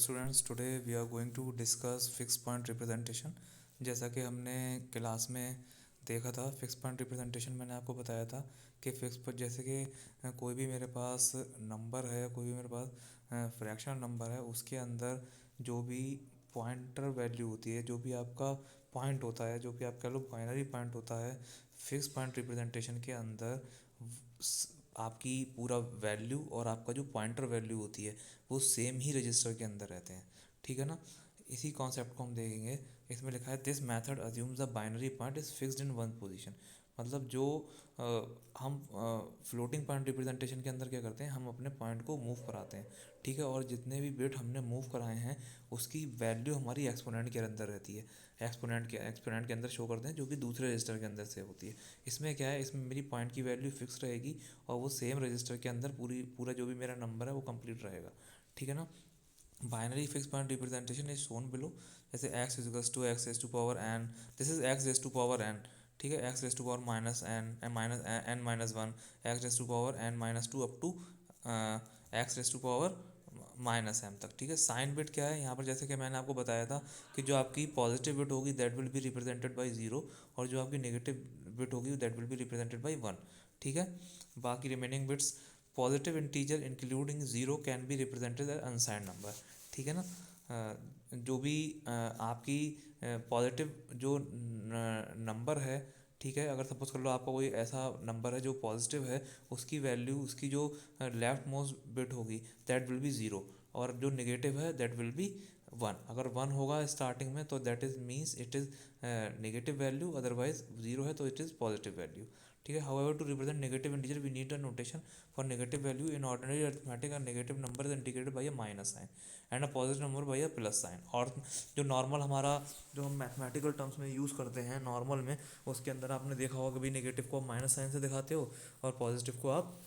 Students, today we are going to discuss fix point representation. जैसा कि हमने class में देखा था, फिक्स पॉइंट रिप्रेजेंटेशन मैंने आपको बताया था कि फिक्स पर जैसे कि कोई भी मेरे पास नंबर है, कोई भी मेरे पास फ्रैक्शनल नंबर है, उसके अंदर जो भी पॉइंटर वैल्यू होती है, जो भी आपका पॉइंट होता है, जो भी आप कह लो बाइनरी पॉइंट होता है, फिक्स पॉइंट रिप्रेजेंटेशन के अंदर आपकी पूरा वैल्यू और आपका जो पॉइंटर वैल्यू होती है वो सेम ही रजिस्टर के अंदर रहते हैं। ठीक है ना। इसी कॉन्सेप्ट को हम देखेंगे। इसमें लिखा है this method assumes the binary point is fixed in one position. मतलब जो अ, हम फ्लोटिंग पॉइंट रिप्रेजेंटेशन के अंदर क्या करते हैं, हम अपने पॉइंट को मूव कराते हैं। ठीक है। और जितने भी बिट हमने मूव कराए हैं उसकी वैल्यू हमारी एक्सपोनेंट के अंदर रहती है। एक्सपोनेंट के अंदर शो करते हैं, जो कि दूसरे रजिस्टर के अंदर से होती है। इसमें क्या है, इसमें मेरी पॉइंट की वैल्यू फिक्स रहेगी और वो सेम रजिस्टर के अंदर पूरा जो भी मेरा नंबर है वो कंप्लीट रहेगा। ठीक है ना। Binary fix point representation is shown below. जैसे x is equals to x raise to power n, this is x raise to power n. ठीक है। X raise to power minus n minus n minus one, x raise to power n minus two up to x raise to power minus m तक। ठीक है। Sign bit क्या है यहाँ पर, जैसे कि मैंने आपको बताया था कि जो आपकी पॉजिटिव बिट होगी that will be represented by zero, और जो आपकी नेगेटिव बिट होगी that will be represented by one. ठीक है। बाकी remaining bits, positive integer including zero can be represented as unsigned number. ठीक है ना। जो भी आपकी पॉजिटिव जो नंबर है, ठीक है, अगर सपोज कर लो आपका कोई ऐसा नंबर है जो पॉजिटिव है, उसकी वैल्यू, उसकी जो लेफ्ट मोस्ट बिट होगी दैट विल बी ज़ीरो, और जो नेगेटिव है दैट विल बी वन। अगर वन होगा स्टार्टिंग में तो that is means it is negative value, otherwise zero है तो इट इज़ पॉजिटिव वैल्यू। ठीक है। However to represent negative integer we need a notation for negative value in ordinary arithmetic. A negative number is indicated by a minus sign and a positive number by a plus sign. और जो normal हमारा जो हम mathematical terms में use करते हैं normal में, उसके अंदर आपने देखा होगा कभी नेगेटिव को आप माइनस साइन से दिखाते हो और पॉजिटिव को आप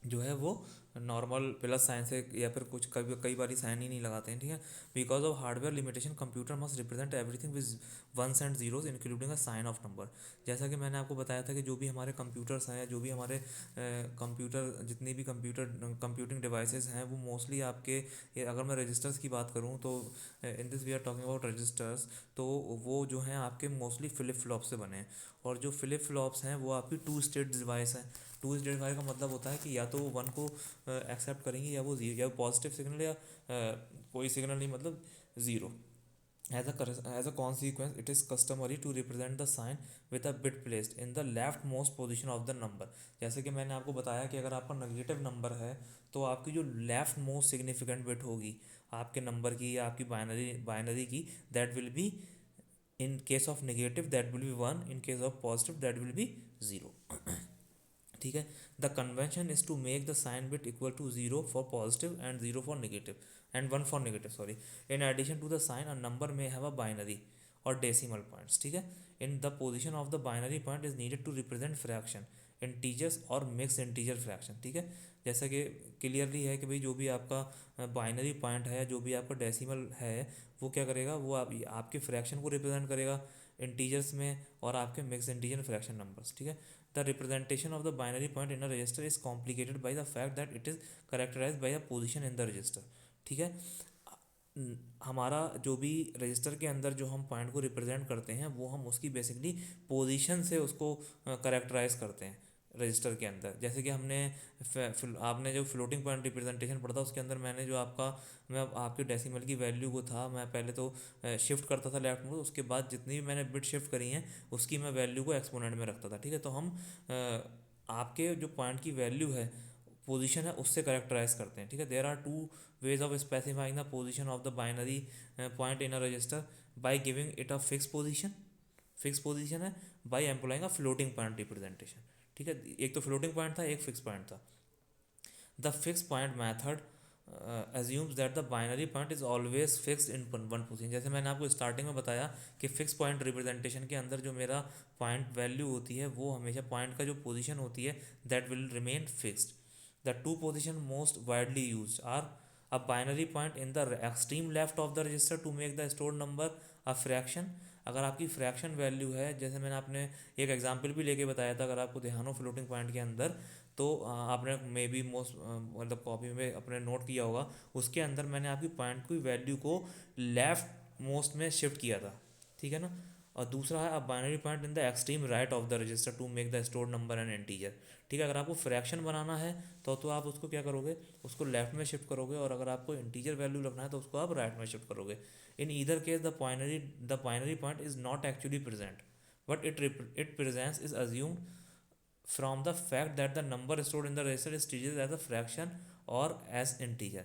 जो है वो नॉर्मल प्लस साइन से, या फिर कुछ कई बार साइन ही नहीं लगाते हैं। ठीक है। Because of hardware limitation computer must represent everything with ones and zeros including a sign of number. जैसा कि मैंने आपको बताया था कि जो भी हमारे कंप्यूटर्स हैं, जो भी हमारे कंप्यूटर, जितनी भी कंप्यूटिंग डिवाइसेस हैं, वो मोस्टली आपके, अगर मैं रजिस्टर्स की बात करूँ तो in this we are talking about registers, तो वो जो हैं आपके मोस्टली फ्लिप फ्लॉप से बने हैं। और जो फ्लिप फ्लॉप्स हैं वो आपकी टू स्टेट डिवाइस हैं। टू स्टेट डिवाइस का मतलब होता है कि या तो वो वन को एक्सेप्ट करेंगे, या वो जीरो, या पॉजिटिव सिग्नल, या कोई सिग्नल नहीं, मतलब zero. As a consequence, it is customary to represent the sign with a bit placed in the leftmost position of the number। जैसे कि मैंने आपको बताया कि अगर आपका नेगेटिव नंबर है तो आपकी जो लेफ्ट मोस्ट सिग्निफिकेंट बिट होगी आपके नंबर की या आपकी बाइनरी की, that will be, in case of negative that will be one, in case of positive that will be zero. ठीक है। The convention is to make the sign bit equal to zero for positive and zero for negative and one for negative, sorry. In addition to the sign a number may have a binary और decimal points. ठीक है। In the position of the binary point is needed to represent fraction, integers और mix integer fraction. ठीक है। जैसा कि clearly है कि भाई जो भी आपका बाइनरी पॉइंट है, जो भी आपका डेसिमल है, वो क्या करेगा, वो आपके फ्रैक्शन को रिप्रेजेंट करेगा इंटीजर्स में, और आपके मिक्स इंटीजर फ्रैक्शन नंबर्स। ठीक है। The representation of the binary point in a register is complicated by the fact that it is characterized by a position in the register। ठीक है। हमारा जो भी रजिस्टर के अंदर जो हम पॉइंट को रिप्रेजेंट करते हैं वो हम उसकी बेसिकली पोजीशन से उसको करेक्टराइज करते हैं रजिस्टर के अंदर। जैसे कि हमने आपने जो फ्लोटिंग पॉइंट रिप्रेजेंटेशन पढ़ा था उसके अंदर मैंने जो आपका, मैं आपके डेसिमल की वैल्यू को था, मैं पहले तो शिफ्ट करता था लेफ्ट में, उसके बाद जितनी भी मैंने बिट शिफ्ट करी हैं उसकी मैं वैल्यू को एक्सपोनेंट में रखता था। ठीक है। तो हम आपके जो पॉइंट की वैल्यू है, पोजीशन है, उससे करेक्टराइज करते हैं। ठीक है। There are two ways of specifying the position of the binary point in a register by giving it a fixed position है, by employing a floating point representation। ठीक है। एक तो फ्लोटिंग पॉइंट था, एक फिक्स पॉइंट था। The fix point method assumes that the binary point is always fixed in one position। जैसे मैंने आपको स्टार्टिंग में बताया कि फिक्स पॉइंट रिप्रेजेंटेशन के अंदर जो मेरा पॉइंट वैल्यू होती है वो हमेशा पॉइंट का जो पोजीशन होती है that will remain fixed. The two position most widely used are a binary point in the extreme left of the register to make the stored number a fraction। अगर आपकी फ्रैक्शन वैल्यू है, जैसे मैंने आपने एक example भी लेके बताया था, अगर आपको ध्यान हो फ्लोटिंग पॉइंट के अंदर, तो आपने मे बी मोस्ट मतलब कॉपी में अपने नोट किया होगा, उसके अंदर मैंने आपकी पॉइंट की वैल्यू को लेफ्ट मोस्ट में शिफ्ट किया था, ठीक है ना। और दूसरा है a binary point in the extreme right of the register to make the stored number an integer, ठीक है। अगर आपको फ्रैक्शन बनाना है तो आप उसको क्या करोगे, उसको लेफ्ट में शिफ्ट करोगे, और अगर आपको इंटीजर वैल्यू रखना है तो उसको आप राइट में शिफ्ट करोगे। In either case the binary point is not actually present, but it presence is assumed from the fact that the number stored in the register is treated as a fraction or as integer।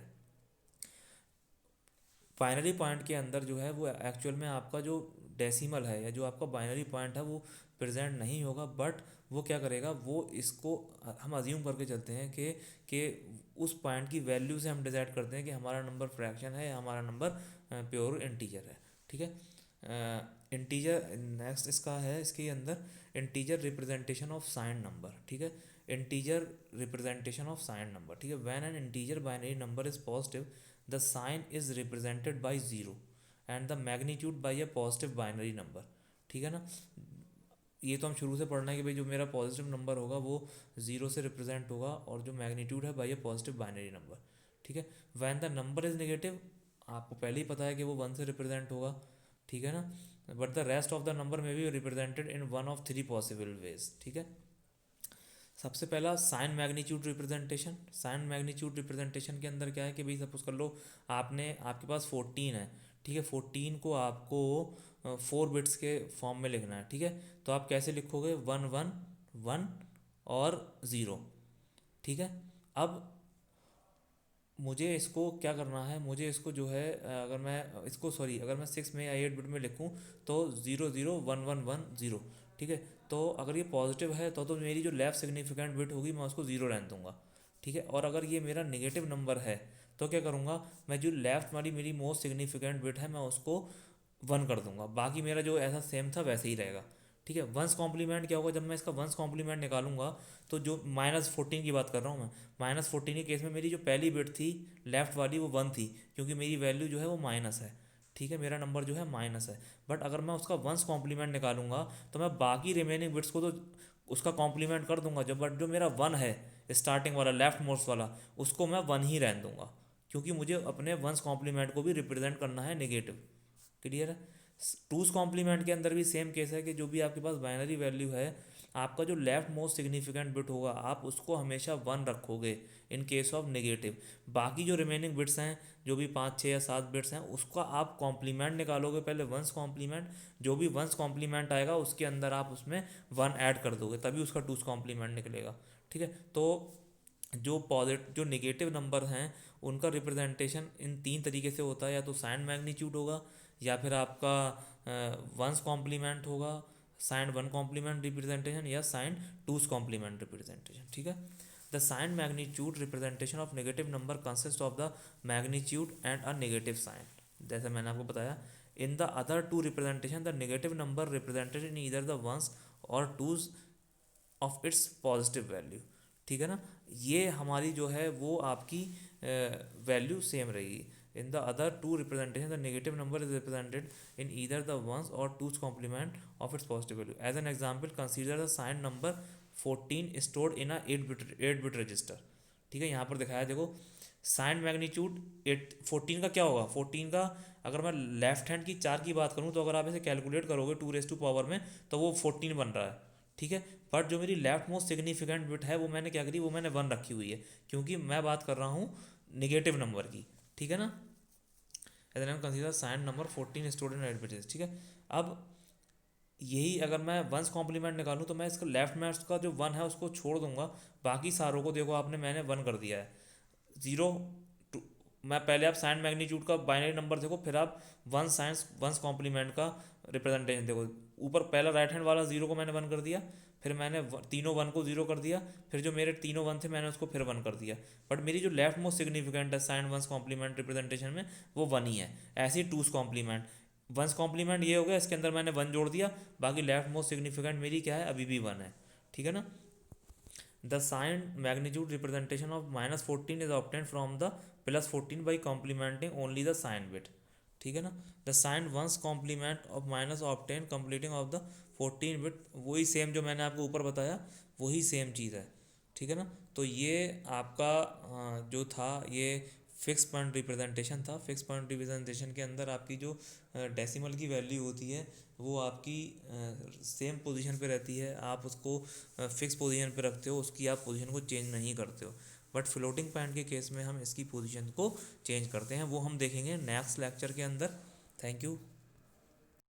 Binary point के अंदर जो है वो actual में आपका जो decimal है या जो आपका बाइनरी पॉइंट है वो प्रेजेंट नहीं होगा, बट वो क्या करेगा, वो इसको हम अज्यूम करके चलते हैं कि उस पॉइंट की वैल्यू से हम डिसाइड करते हैं कि हमारा नंबर फ्रैक्शन है या हमारा नंबर प्योर इंटीजर है, ठीक है। इंटीजर नेक्स्ट इसका है, इसके अंदर integer representation of sine number, ठीक है। Integer representation of sine number, ठीक है। When an integer binary number is positive the sign is represented by 0 and the magnitude by a positive binary number, ठीक है ना। ये तो हम शुरू से पढ़ना है कि भाई जो मेरा पॉजिटिव नंबर होगा वो 0 से रिप्रेजेंट होगा, और जो मैग्नीट्यूड है by A positive binary number, ठीक है। When the number is negative, आपको पहले ही पता है कि वो 1 से रिप्रेजेंट होगा, ठीक है ना। But the rest of the number may be represented in one of 3 possible ways, ठीक है। सबसे पहला sign magnitude representation. Sign magnitude representation के अंदर क्या है कि भाई सपोज कर लो आपके पास 14 है, ठीक है। 14 को आपको 4 बिट्स के फॉर्म में लिखना है, ठीक है। तो आप कैसे लिखोगे, 1 1 1 और 0, ठीक है। अब मुझे इसको क्या करना है, मुझे इसको जो है अगर मैं 6 में या 8 बिट में लिखूँ तो 0 0 1 1 1 0, ठीक है। तो अगर ये पॉजिटिव है तो मेरी जो लेफ्ट सिग्निफिकेंट बिट होगी मैं उसको 0 रहने दूंगा, ठीक है। और अगर ये मेरा नेगेटिव नंबर है तो क्या करूँगा, मैं जो लेफ्ट वाली मेरी मोस्ट सिग्निफिकेंट बिट है मैं उसको 1 कर दूंगा, बाकी मेरा जो ऐसा सेम था वैसे ही रहेगा, ठीक है। वंस कॉम्प्लीमेंट क्या होगा, जब मैं इसका वंस कॉम्प्लीमेंट निकालूंगा तो जो -14 की बात कर रहा हूँ मैं, -14 के केस में मेरी जो पहली बिट थी लेफ्ट वाली वो 1 थी, क्योंकि मेरी वैल्यू जो है वो माइनस है, ठीक है। मेरा नंबर जो है माइनस है। बट अगर मैं उसका वंस कॉम्प्लीमेंट निकालूंगा तो मैं बाकी रिमेनिंग बिट्स को तो उसका कॉम्प्लीमेंट कर दूंगा, जब बट जो मेरा 1 है स्टार्टिंग वाला लेफ्ट मोस्ट वाला उसको मैं 1 ही रहने दूंगा, क्योंकि मुझे अपने वंस कॉम्प्लीमेंट को भी रिप्रेजेंट करना है नेगेटिव, क्लियर है। टूस कॉम्प्लीमेंट के अंदर भी सेम केस है कि जो भी आपके पास बाइनरी वैल्यू है, आपका जो लेफ्ट मोस्ट सिग्निफिकेंट बिट होगा आप उसको हमेशा 1 रखोगे इन केस ऑफ नेगेटिव। बाकी जो रिमेनिंग बिट्स हैं, जो भी 5 6 या 7 बिट्स हैं, उसका आप कॉम्प्लीमेंट निकालोगे पहले वंस कॉम्प्लीमेंट, जो भी वंस कॉम्प्लीमेंट आएगा उसके अंदर आप उसमें 1 ऐड कर दोगे, तभी उसका टूस कॉम्प्लीमेंट निकलेगा, ठीक है। तो जो नेगेटिव नंबर हैं उनका रिप्रेजेंटेशन इन 3 तरीके से होता है, या तो साइन मैग्नीट्यूड होगा, या फिर आपका वंस कॉम्प्लीमेंट होगा साइन 1 कॉम्प्लीमेंट रिप्रेजेंटेशन, या साइन टूस कॉम्प्लीमेंट रिप्रेजेंटेशन, ठीक है। The sign magnitude representation of negative number consist of the magnitude and a negative sign, जैसे मैंने आपको बताया। In the other 2 representation the negative number represented in either the one's or two's of its positive value, ठीक है ना। ये हमारी जो है वो आपकी वैल्यू सेम रहेगी। In the other 2 representation the negative number is represented in either the one's or two's complement of its positive value. As an example consider the sign number 14 stored in a 8 bit register, ठीक है। यहाँ पर दिखाया देखो sign magnitude 14 का क्या होगा, 14 का अगर मैं लेफ्ट हैंड की 4 की बात करूँ तो अगर आप इसे कैलकुलेट करोगे 2 में तो वो 14 बन रहा है, ठीक है। बट जो मेरी लेफ्ट मोस्ट सिग्निफिकेंट बिट है वो मैंने क्या करी, वो मैंने 1 रखी हुई है, क्योंकि मैं बात कर रहा हूँ निगेटिव नंबर की, ठीक है ना। As consider sign number 14 stored in 8 bits, ठीक है। अब यही अगर मैं वंस कॉम्प्लीमेंट निकालूँ तो मैं इसका लेफ्ट में उसका जो 1 है उसको छोड़ दूंगा, बाकी सारों को देखो आपने मैंने 1 कर दिया है। 0 टू, मैं पहले आप साइन मैग्नीट्यूड का बाइनरी नंबर देखो, फिर आप वंस कॉम्प्लीमेंट का रिप्रेजेंटेशन देखो। ऊपर पहला राइट हैंड वाला 0 को मैंने 1 कर दिया, फिर मैंने तीनों 1 को 0 कर दिया, फिर जो मेरे तीनों 1 थे मैंने उसको फिर 1 कर दिया। बट मेरी जो लेफ्ट मोस्ट सिग्निफिकेंट है साइन वंस कॉम्प्लीमेंट रिप्रेजेंटेशन में वो 1 ही है। ऐसे ही टूस कॉम्प्लीमेंट, वंस कॉम्प्लीमेंट ये हो गया, इसके अंदर मैंने 1 जोड़ दिया, बाकी लेफ्ट मोस्ट सिग्निफिकेंट मेरी क्या है, अभी भी 1 है, ठीक है ना। The sign magnitude representation of -14 is obtained from the +14 by complementing only the sign bit, ठीक है ना। The sign ones complement of minus obtain complementing of the 14 bit, वही सेम जो मैंने आपको ऊपर बताया वही सेम चीज़ है, ठीक है ना। तो ये आपका जो था ये फिक्स पॉइंट रिप्रेजेंटेशन था। फिक्स पॉइंट रिप्रेजेंटेशन के अंदर आपकी जो डेसिमल की वैल्यू होती है वो आपकी सेम पोजीशन पे रहती है, आप उसको फिक्स पोजीशन पे रखते हो, उसकी आप पोजीशन को चेंज नहीं करते हो। बट फ्लोटिंग पॉइंट के केस में हम इसकी पोजीशन को चेंज करते हैं, वो हम देखेंगे नेक्स्ट लेक्चर के अंदर। Thank you.